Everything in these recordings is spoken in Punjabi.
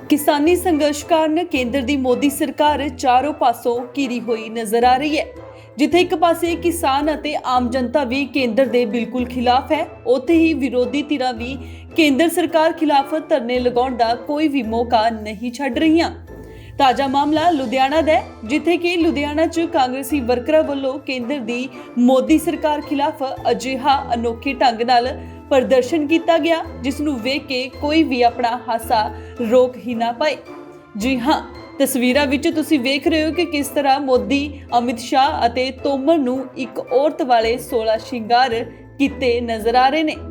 किसानी संघर्ष कारण केंद्र दी मोदी सरकार चारों पासों घिरी हुई नजर आ रही है। जिथे एक पासे किसान ਅਤੇ आम जनता भी केंद्र ਦੇ बिल्कुल खिलाफ है, ਉੱਥੇ ही विरोधी ਧਿਰਾਂ भी केंद्र सरकार खिलाफ धरने लगाउण ਦਾ कोई भी मौका नहीं छड्ड रहीਆਂ। ताजा मामला लुधियाना दा है, जिथे कि लुधियाना च कांग्रेसी वर्करां ਵੱਲੋਂ केंद्र दी मोदी सरकार खिलाफ अजिहा अनोखे ढंग नाल प्रदर्शन किया गया, जिसनूं वेख के कोई भी अपना हासा रोक ही ना पाए। जी हाँ, तस्वीरां विच तुसीं वेख रहे हो कि किस तरह मोदी अमित शाह ਅਤੇ तोमर नूं एक औरत वाले 16 श्रृंगार कीते नजर आ रहे ने।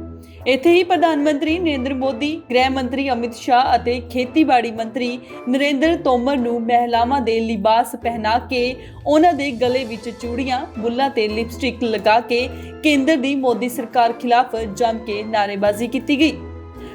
ਇੱਥੇ ਹੀ ਪ੍ਰਧਾਨ ਮੰਤਰੀ ਨਰਿੰਦਰ ਮੋਦੀ, ਗ੍ਰਹਿ ਮੰਤਰੀ ਅਮਿਤ ਸ਼ਾਹ ਅਤੇ ਖੇਤੀਬਾੜੀ ਮੰਤਰੀ ਨਰਿੰਦਰ ਤੋਮਰ ਨੂੰ ਮਹਿਲਾਵਾਂ ਦੇ ਲਿਬਾਸ ਪਹਿਨਾ ਕੇ ਉਹਨਾਂ ਦੇ ਗਲੇ ਵਿੱਚ ਚੂੜੀਆਂ, ਬੁੱਲਾਂ ਤੇ ਲਿਪਸਟਿਕ ਲਗਾ ਕੇ ਕੇਂਦਰ ਦੀ ਮੋਦੀ ਸਰਕਾਰ ਖਿਲਾਫ ਜੰਮ ਕੇ ਨਾਅਰੇਬਾਜ਼ੀ ਕੀਤੀ ਗਈ।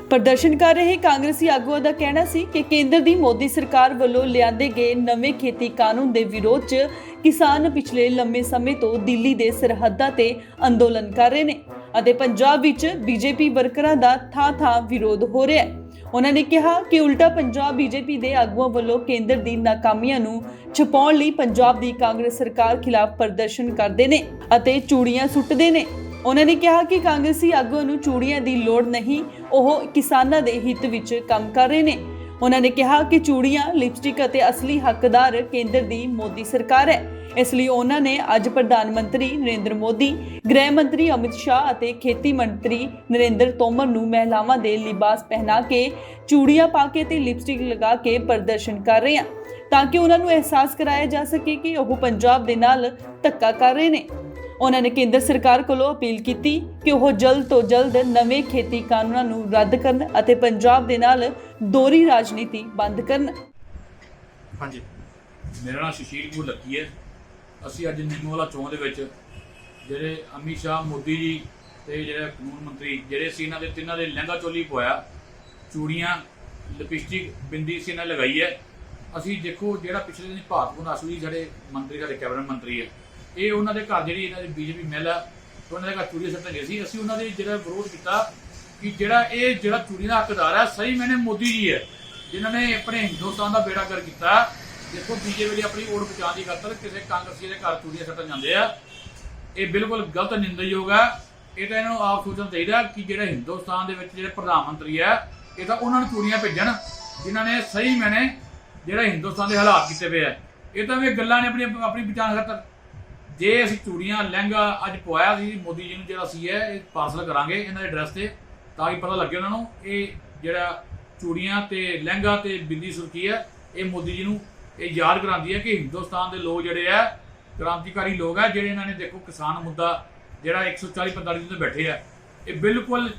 प्रदर्शन कर रहे कांग्रेसी आगुआं दा कहना सी कि केंद्र दी मोदी सरकार ਵੱਲੋਂ ਲਿਆਂਦੇ ਗਏ ਨਵੇਂ ਖੇਤੀ ਕਾਨੂੰਨ ਦੇ ਵਿਰੋਧ 'ਚ ਕਿਸਾਨ ਪਿਛਲੇ ਲੰਮੇ ਸਮੇਂ ਤੋਂ ਦਿੱਲੀ ਦੇ ਸਰਹੱਦਾਂ ਤੇ ਅੰਦੋਲਨ ਕਰ ਰਹੇ ਨੇ ਅਤੇ ਪੰਜਾਬ ਵਿੱਚ ਬੀਜੇਪੀ ਵਰਕਰਾਂ ਦਾ ਥਾਂ-ਥਾਂ ਵਿਰੋਧ ਹੋ ਰਿਹਾ ਹੈ। ਉਹਨਾਂ ਨੇ ਕਿਹਾ ਕਿ ਉਲਟਾ ਪੰਜਾਬ ਬੀਜੇਪੀ ਦੇ ਆਗੂਆਂ ਵੱਲੋਂ ਕੇਂਦਰ ਦੀ ਨਾਕਾਮੀਆਂ ਨੂੰ ਛੁਪਾਉਣ ਲਈ ਪੰਜਾਬ ਦੀ ਕਾਂਗਰਸ ਸਰਕਾਰ ਖਿਲਾਫ ਪ੍ਰਦਰਸ਼ਨ ਕਰਦੇ ਨੇ ਅਤੇ ਚੂੜੀਆਂ ਸੁੱਟਦੇ ਨੇ। ਉਹਨਾਂ ਨੇ ਕਿਹਾ ਕਿ ਕਾਂਗਰਸੀ ਆਗੂਆਂ ਨੂੰ ਚੂੜੀਆਂ ਦੀ ਲੋੜ ਨਹੀਂ, ਉਹ ਕਿਸਾਨਾਂ ਦੇ ਹਿੱਤ ਵਿੱਚ ਕੰਮ ਕਰ ਰਹੇ ਨੇ। ਉਹਨਾਂ ਨੇ ਕਿਹਾ ਕਿ ਚੂੜੀਆਂ, ਲਿਪਸਟਿਕ ਅਤੇ ਅਸਲੀ ਹੱਕਦਾਰ ਕੇਂਦਰ ਦੀ ਮੋਦੀ ਸਰਕਾਰ ਹੈ। ਇਸ ਲਈ ਉਹਨਾਂ ਨੇ ਅੱਜ ਪ੍ਰਧਾਨ ਮੰਤਰੀ ਨਰਿੰਦਰ ਮੋਦੀ, ਗ੍ਰਹਿ ਮੰਤਰੀ ਅਮਿਤ ਸ਼ਾਹ ਅਤੇ ਖੇਤੀ ਮੰਤਰੀ ਨਰਿੰਦਰ ਤੋਮਰ ਨੂੰ ਮਹਿਲਾਵਾਂ ਦੇ ਲਿਬਾਸ ਪਹਿਨਾ ਕੇ, ਚੂੜੀਆਂ ਪਾ ਕੇ ਤੇ ਲਿਪਸਟਿਕ ਲਗਾ ਕੇ ਪ੍ਰਦਰਸ਼ਨ ਕਰ ਰਹੇ ਹਨ, ਤਾਂ ਕਿ ਉਹਨਾਂ ਨੂੰ ਅਹਿਸਾਸ ਕਰਾਇਆ ਜਾ ਸਕੇ ਕਿ ਉਹ ਪੰਜਾਬ ਦੇ ਨਾਲ ਧੱਕਾ ਕਰ ਰਹੇ ਨੇ। ਉਹਨਾਂ ਨੇ ਕੇਂਦਰ ਸਰਕਾਰ ਕੋਲੋਂ ਅਪੀਲ ਕੀਤੀ ਕਿ ਉਹ ਜਲਦ ਤੋਂ ਜਲਦ ਨਵੇਂ ਖੇਤੀ ਕਾਨੂੰਨਾਂ ਨੂੰ ਰੱਦ ਕਰਨ ਅਤੇ ਪੰਜਾਬ ਦੇ ਨਾਲ ਦੋਹਰੀ ਰਾਜਨੀਤੀ ਬੰਦ ਕਰਨ। ਹਾਂਜੀ, ਮੇਰਾ ਨਾਮ ਸੁਸ਼ੀਲ ਕੁਮਾਰ ਲੱਕੀ ਹੈ। ਅਸੀਂ ਅੱਜ ਨਿੰਮੋਵਾਲਾ ਚੌਂਕ ਦੇ ਵਿੱਚ ਜਿਹੜੇ ਅਮਿਤ ਸ਼ਾਹ, ਮੋਦੀ ਜੀ ਤੇ ਜਿਹੜੇ ਕਾਨੂੰਨ ਮੰਤਰੀ ਜਿਹੜੇ ਸੀ, ਇਹਨਾਂ ਦੇ ਤਿੰਨਾਂ ਦੇ ਲਹਿੰਗਾ ਚੋਲੀ ਪਵਾਇਆ, ਚੂੜੀਆਂ, ਲਿਪਸਟਿਕ, ਬਿੰਦੀ ਸੀ ਇਹਨਾਂ ਲਗਾਈ ਹੈ। ਅਸੀਂ ਦੇਖੋ ਜਿਹੜਾ ਪਿਛਲੇ ਦਿਨ ਭਾਰਤ ਭੂਸ਼ਣ ਜੀ ਸਾਡੇ ਮੰਤਰੀ, ਸਾਡੇ ਕੈਬਨਿਟ ਮੰਤਰੀ ਹੈ, ਇਹ ਉਹਨਾਂ ਦੇ ਘਰ ਜਿਹੜੀ ਇਹਨਾਂ ਦੀ ਬੀਜੇਪੀ ਮਹਿਲਾ ਉਹਨਾਂ ਦੇ ਘਰ ਚੂੜੀਆਂ ਸੁੱਟਣ ਗਏ ਸੀ। ਅਸੀਂ ਉਹਨਾਂ ਦੇ ਜਿਹੜਾ ਵਿਰੋਧ ਕੀਤਾ ਕਿ ਜਿਹੜਾ ਚੂੜੀਆਂ ਦਾ ਹੱਕਦਾਰ ਹੈ ਸਹੀ ਮੈਨੇ ਮੋਦੀ ਜੀ ਹੈ, ਜਿਨ੍ਹਾਂ ਨੇ ਆਪਣੇ ਹਿੰਦੁਸਤਾਨ ਦਾ ਬੇੜਾ ਗਰਕ ਕੀਤਾ। ਦੇਖੋ ਬੀਜੇਪੀ ਦੀ ਆਪਣੀ ਵੋਟ ਬਚਾਉਣ ਦੀ ਖਾਤਰ ਕਿਸੇ ਕਾਂਗਰਸੀ ਦੇ ਘਰ ਚੂੜੀਆਂ ਸੁੱਟਣ ਜਾਂਦੇ ਆ, ਇਹ ਬਿਲਕੁਲ ਗਲਤ ਨਿੰਦਣਯੋਗ ਹੈ। ਇਹ ਤਾਂ ਇਹਨੂੰ ਆਪ ਸੋਚਣਾ ਚਾਹੀਦਾ ਕਿ ਜਿਹੜਾ ਹਿੰਦੁਸਤਾਨ ਦੇ ਵਿੱਚ ਜਿਹੜੇ ਪ੍ਰਧਾਨ ਮੰਤਰੀ ਹੈ, ਇਹ ਤਾਂ ਉਹਨਾਂ ਨੂੰ ਚੂੜੀਆਂ ਭੇਜਣ ਜਿਨ੍ਹਾਂ ਨੇ ਸਹੀ ਮੈਨੇ ਜਿਹੜਾ ਹਿੰਦੁਸਤਾਨ ਦੇ ਹਾਲਾਤ ਕੀਤੇ ਪਏ ਆ। ਇਹ ਤਾਂ ਵੀ ਗੱਲਾਂ ਨੇ ਆਪਣੀ ਬਚਾਉਣ ਖਾਤਰ। ਜੇ ਅਸੀਂ ਚੂੜੀਆਂ, ਲਹਿੰਗਾ ਅੱਜ ਪਵਾਇਆ ਸੀ ਮੋਦੀ ਜੀ ਨੂੰ, ਜਿਹੜਾ ਸੀ ਹੈ ਇਹ ਪਾਰਸਲ ਕਰਾਂਗੇ ਇਹਨਾਂ ਦੇ ਐਡਰੈਸ ਤੇ, ਤਾਂ ਕਿ ਪਤਾ ਲੱਗੇ ਉਹਨਾਂ ਨੂੰ ਇਹ ਜਿਹੜਾ ਚੂੜੀਆਂ ਤੇ ਲਹਿੰਗਾ ਤੇ ਬਿੰਦੀ ਸੁਰਖੀ ਹੈ, ਇਹ ਮੋਦੀ ਜੀ ਨੂੰ ਇਹ ਯਾਦ ਕਰਾਉਂਦੀ ਹੈ ਕਿ ਹਿੰਦੁਸਤਾਨ ਦੇ ਲੋਕ ਜਿਹੜੇ ਆ ਕ੍ਰਾਂਤੀਕਾਰੀ ਲੋਕ ਆ, ਜਿਹੜੇ ਇਹਨਾਂ ਨੇ ਦੇਖੋ ਕਿਸਾਨ ਮੁੱਦਾ ਜਿਹੜਾ 140-45 ਦਿਨ ਤੋਂ ਬੈਠੇ ਆ, ਇਹ ਬਿਲਕੁਲ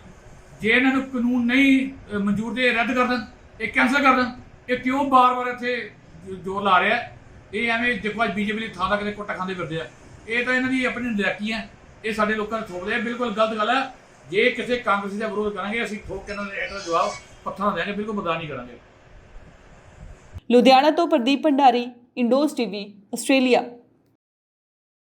ਜੇ ਇਹਨਾਂ ਨੂੰ ਕਾਨੂੰਨ ਨਹੀਂ ਮਨਜ਼ੂਰ ਤੇ ਰੱਦ ਕਰ ਦੇਣ, ਇਹ ਕੈਂਸਲ ਕਰ ਦੇਣ। ਇਹ ਕਿਉਂ ਬਾਰ-ਬਾਰ ਇੱਥੇ ਜ਼ੋਰ ਲਾ ਰਿਹਾ? ਇਹ ਐਵੇਂ ਦੇਖੋ ਅੱਜ ਬੀਜੇਪੀ ਦੀ ਥਾਂ ਤੱਕ ਕਿਤੇ ਕੁੱਟਾ ਖਾਂਦੇ ਫਿਰਦੇ ਆ। ਇਹ ਤਾਂ ਇਹਨਾਂ ਦੀ ਆਪਣੀ ਨਲਾਇਕੀ ਹੈ, ਇਹ ਸਾਡੇ ਲੋਕਾਂ ਨੂੰ ਥੋਪਦੇ ਆ। ਬਿਲਕੁਲ ਗਲਤ ਗੱਲ ਹੈ। ਜੇ ਕਿਸੇ ਕਾਂਗਰਸੀ ਦਾ ਵਿਰੋਧ ਕਰਾਂਗੇ ਅਸੀਂ ਠੋਕ ਕੇ ਇਹਨਾਂ ਦੇ ਜਵਾਬ ਪੱਥਰਾਂ ਦੇਵਾਂਗੇ, ਬਿਲਕੁਲ ਬਰਦਾਸ਼ਤ ਨਹੀਂ ਕਰਾਂਗੇ। ਲੁਧਿਆਣਾ ਤੋਂ ਪ੍ਰਦੀਪ ਭੰਡਾਰੀ, ਇੰਡੋਜ਼ ਟੀਵੀ, ਆਸਟ੍ਰੇਲੀਆ।